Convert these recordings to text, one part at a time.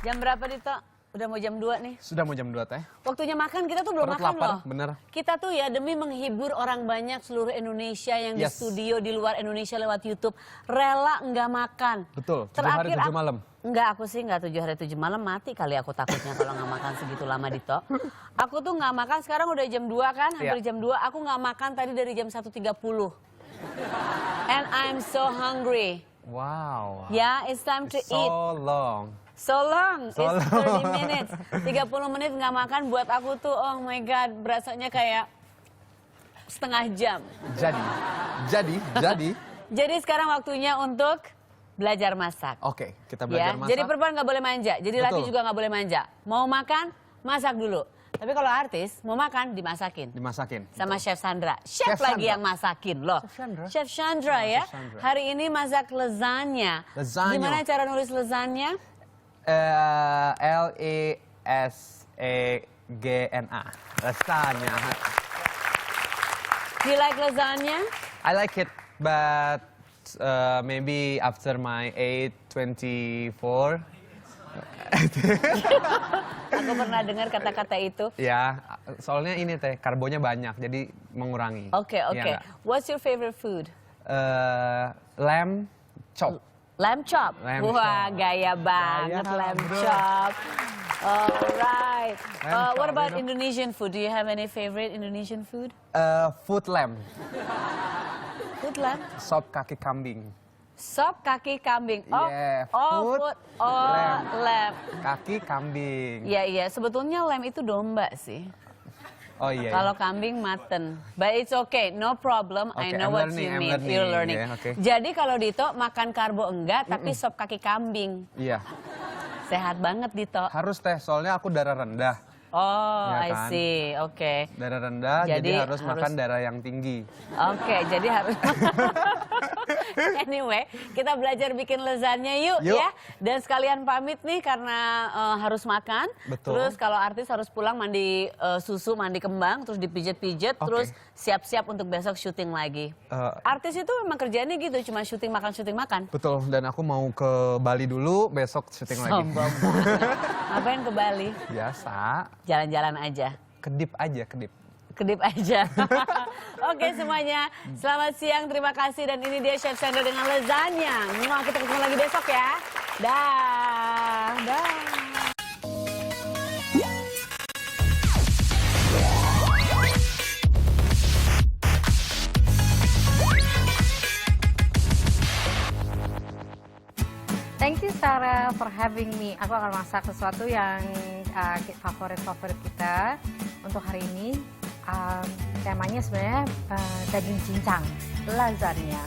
Jam berapa Dito? Udah mau jam 2 nih. Sudah mau jam 2 teh. Waktunya makan, kita tuh belum Perut makan lapar, loh. bener. Kita tuh ya demi menghibur orang banyak seluruh Indonesia yang di studio, di luar Indonesia lewat YouTube. Rela nggak makan. Betul, 7 hari 7 malam. Enggak, aku sih nggak 7 hari 7 malam, mati kali aku takutnya kalau nggak makan segitu lama Dito. Aku tuh nggak makan, sekarang udah jam 2 kan, hampir jam 2. Aku nggak makan tadi dari jam 1.30. And I'm so hungry. Wow. Yeah, it's time to eat. So long. So long, it's 30 minutes. 30 menit nggak makan buat aku tuh, oh my God, berasanya kayak setengah jam. Jadi sekarang waktunya untuk belajar masak. Oke, kita belajar masak. Jadi perempuan nggak boleh manja, jadi laki juga nggak boleh manja. Mau makan, masak dulu. Tapi kalau artis, mau makan, dimasakin. Sama Chef Sandra. Chef lagi yang masakin loh. Chef Chandra ya. Hari ini masak lasagna. Gimana cara nulis lasagna? L-E-S-E-G-N-A. Lasagna. Do you like lasagna? I like it, but maybe after my age 24. Aku pernah dengar kata-kata itu. Ya, soalnya ini teh, karbonya banyak, jadi mengurangi. Oke. Ya, What's your favorite food? Lamb chop. Lamb chop. Wah, gaya banget lamb chop. Alright. What about Indonesian food? Do you have any favorite Indonesian food? Food lamb. Food lamb? Sop kaki kambing. Sop kaki kambing. Food lamb. Kaki kambing. Iya. Sebetulnya lamb itu domba sih. Oh iya. Kalau kambing mutton. But it's okay, no problem. I know what you mean. You're learning. Yeah, okay. Jadi kalau Dito makan karbo enggak, tapi sop kaki kambing. Iya. Sehat banget Dito. Harus teh, soalnya aku darah rendah. Oh, Ya I kan? see. Oke. Darah rendah, jadi harus makan darah yang tinggi. Oke, jadi harus. Anyway, kita belajar bikin lasagna yuk ya. Dan sekalian pamit nih karena harus makan. Betul. Terus kalau artis harus pulang mandi susu, mandi kembang, terus dipijat-pijat, terus siap-siap untuk besok syuting lagi. Artis itu memang kerjaannya gitu, cuma syuting makan. Betul, dan aku mau ke Bali dulu, besok syuting lagi. Sombong banget. Ngapain ke Bali? Biasa. Jalan-jalan aja. Kedip aja. Oke semuanya, selamat siang, terima kasih. Dan ini dia Chef Sandra dengan lasagna. Kita ketemu lagi besok ya. Dah. Thank you Sarah for having me. Aku akan masak sesuatu yang favorit kita untuk hari ini. Temanya sebenarnya daging cincang, lasagna.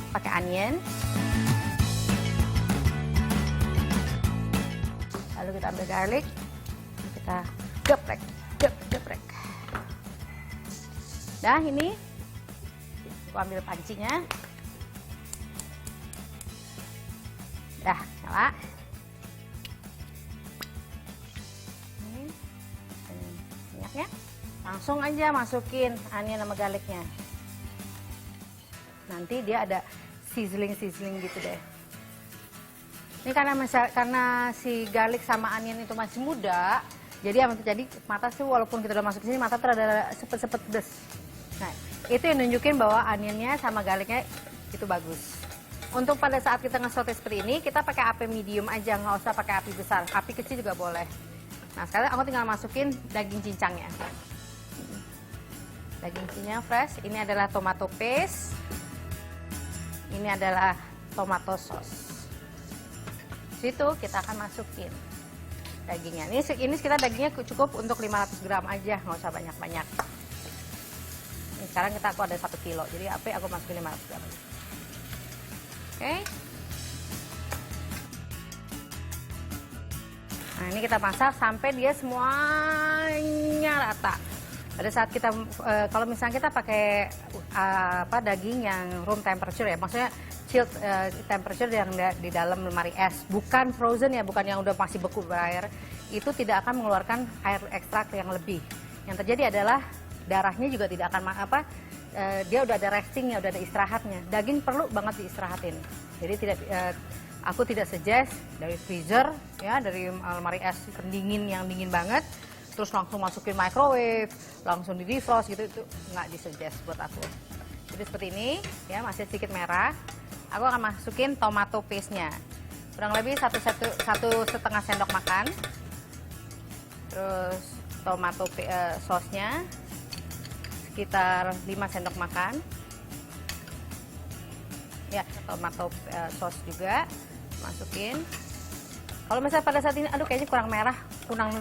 Pakai onion. Lalu kita ambil garlic, kita geprek. Nah ini, aku ambil pancinya. Dah, nyala. Ini minyaknya. Langsung aja masukin onion sama garlicnya. Nanti dia ada sizzling gitu deh. Ini karena si garlic sama onion itu masih muda, jadi mata sih walaupun kita udah masuk ke sini mata terada sepet-sepet pedes. Nah, itu yang nunjukin bahwa onionnya sama garlicnya itu bagus. Untuk pada saat kita nge-saute seperti ini, kita pakai api medium aja, nggak usah pakai api besar. Api kecil juga boleh. Nah, sekarang aku tinggal masukin daging cincangnya. Daging cincang fresh. Ini adalah tomato paste. Ini adalah tomato sauce. Situ kita akan masukin dagingnya. Ini sekitar dagingnya cukup untuk 500 gram aja, nggak usah banyak-banyak. Ini sekarang aku ada 1 kilo, jadi aku masukin 500 gram. Oke. Nah ini kita masak sampai dia semuanya rata. Pada saat kita, kalau misalnya kita pakai daging yang room temperature ya, maksudnya chilled temperature yang di dalam lemari es, bukan frozen ya, bukan yang udah masih beku berair, itu tidak akan mengeluarkan air ekstrak yang lebih. Yang terjadi adalah darahnya juga tidak akan dia udah ada restingnya, udah ada istirahatnya. Daging perlu banget diistirahatin. Jadi aku tidak suggest dari freezer ya, dari lemari es pendingin yang dingin banget, terus langsung masukin microwave, langsung di defrost gitu, itu nggak disuggest buat aku. Jadi seperti ini ya, masih sedikit merah. Aku akan masukin tomato paste-nya, kurang lebih satu setengah sendok makan. Terus tomato sausnya sekitar 5 sendok makan. Ya, tomato sauce juga masukin. Kalau misalnya pada saat ini, aduh kayaknya kurang merah,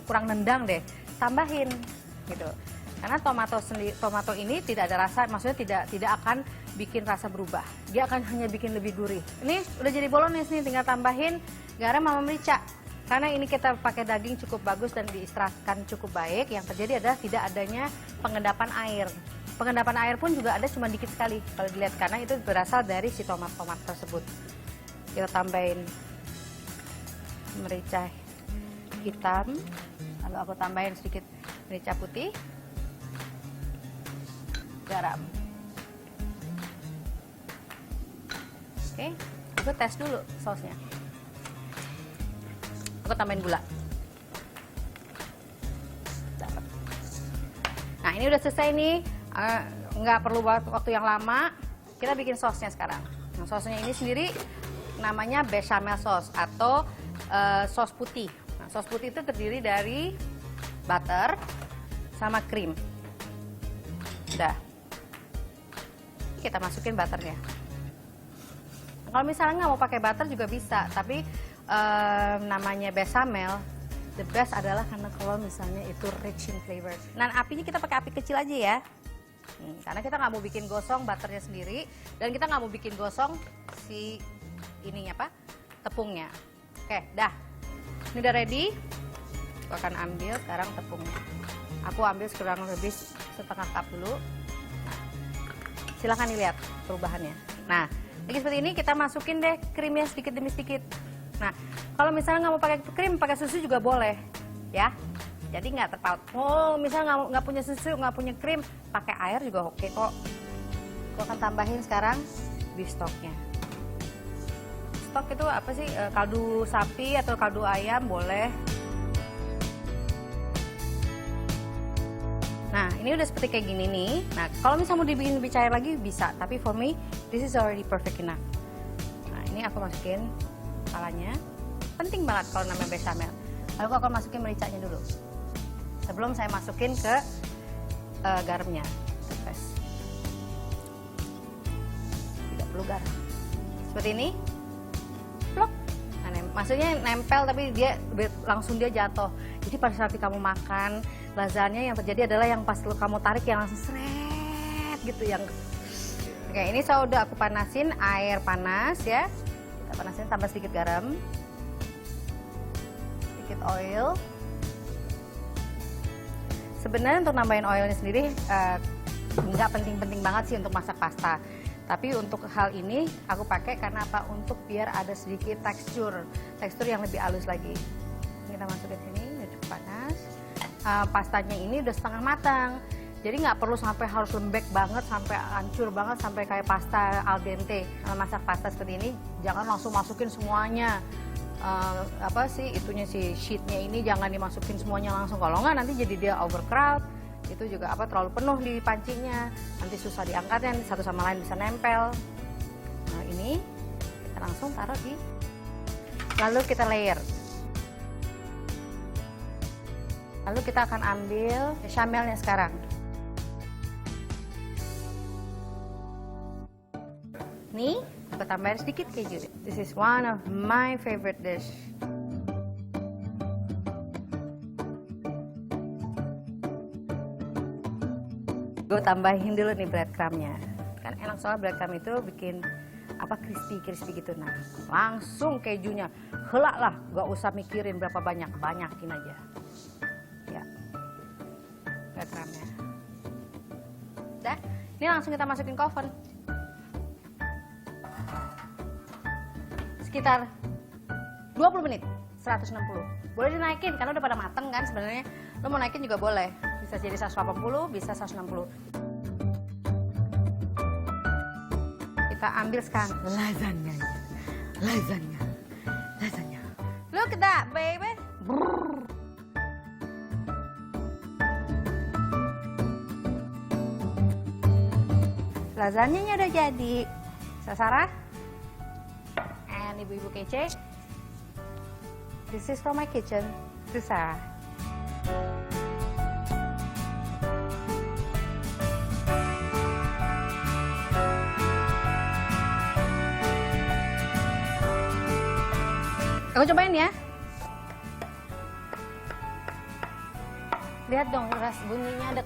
kurang nendang deh, tambahin gitu. Karena tomato ini tidak ada rasa, maksudnya tidak akan bikin rasa berubah. Dia akan hanya bikin lebih gurih. Ini udah jadi bolognese nih, tinggal tambahin garam sama merica. Karena ini kita pakai daging cukup bagus dan diistirahatkan cukup baik, yang terjadi adalah tidak adanya pengendapan air. Pengendapan air pun juga ada cuma dikit sekali kalau dilihat, karena itu berasal dari si tomat tersebut. Kita tambahin merica hitam, lalu aku tambahin sedikit merica putih, garam. Oke, aku tes dulu sausnya. Aku tambahin gula. Dapat. Nah, ini udah selesai nih, nggak perlu waktu yang lama. Kita bikin sausnya sekarang. Nah, sausnya ini sendiri namanya bechamel sauce atau saus putih. Nah, saus putih itu terdiri dari butter sama krim. Udah. Kita masukin butternya. Nah, kalau misalnya nggak mau pakai butter juga bisa, tapi namanya bechamel, the best adalah karena kalau misalnya itu rich in flavor. Nah, apinya kita pakai api kecil aja ya. Karena kita nggak mau bikin gosong butternya sendiri, dan kita nggak mau bikin gosong si ininya tepungnya. Oke, dah. Ini udah ready. Aku akan ambil sekarang tepungnya. Aku ambil kurang lebih setengah cup dulu. Nah, silahkan dilihat perubahannya. Nah, lagi seperti ini kita masukin deh krimnya sedikit demi sedikit. Nah, kalau misalnya nggak mau pakai krim, pakai susu juga boleh, ya. Jadi nggak terpaut. Oh, misalnya nggak punya susu, nggak punya krim, pakai air juga oke kok. Aku akan tambahin sekarang beef stocknya. Stok itu apa sih? Kaldu sapi atau kaldu ayam boleh. Nah, ini udah seperti kayak gini nih. Nah, kalau misalnya mau dibikin lebih cair lagi bisa, tapi for me this is already perfect enough. Nah, ini aku masukin kepalanya. Penting banget kalau namanya bechamel. Lalu aku akan masukin mericanya dulu. Sebelum saya masukin ke garamnya. Tidak perlu garam. Seperti ini. Plok. Nah, maksudnya nempel tapi langsung dia jatuh. Jadi pada saat kamu makan lasagna, yang terjadi adalah yang pas kamu tarik yang langsung seret gitu yang. Oke, ini saya udah aku panasin air panas ya. Kita panasin, tambah sedikit garam. Sedikit oil. Sebenarnya untuk nambahin oilnya sendiri nggak penting-penting banget sih untuk masak pasta. Tapi untuk hal ini aku pakai karena apa? Untuk biar ada sedikit tekstur yang lebih halus lagi. Kita masukin sini, udah cukup panas. Pastanya ini udah setengah matang. Jadi nggak perlu sampai harus lembek banget, sampai hancur banget, sampai kayak pasta al dente. Kalau masak pasta seperti ini, jangan langsung masukin semuanya. Si sheetnya ini jangan dimasukin semuanya langsung, kalau nggak nanti jadi dia overcrowd, itu juga terlalu penuh di pancinya, nanti susah diangkatnya, satu sama lain bisa nempel. Nah, ini kita langsung taruh lalu kita layer. Lalu kita akan ambil bechamelnya sekarang. Nih, aku tambahin sedikit keju. This is one of my favorite dish. Gue tambahin dulu nih breadcrumbnya. Kan enak soal breadcrumb itu bikin crispy gitu. Nah, langsung kejunya. Helak lah, gak usah mikirin berapa banyak, banyakin aja. Ya, breadcrumbnya. Udah, ini langsung kita masukin ke oven. sekitar 20 menit, 160. Boleh dinaikin karena udah pada mateng kan sebenarnya. Lo mau naikin juga boleh. Bisa jadi 180, bisa 160. Kita ambil sekarang lasagna. Lasagna. Lasagna. Look at that, baby. Brrr. Lasagnanya udah jadi. Sarah and ibu-ibu kece. This is from my kitchen to Sarah. Aku cobain ya. Lihat dong ras bunyinya ada.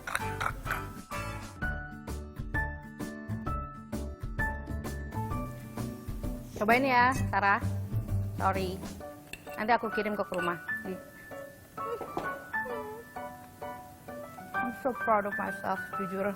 Cobain ya, Sarah. Sorry. Nanti aku kirim ke rumah. I'm so proud of myself, jujur.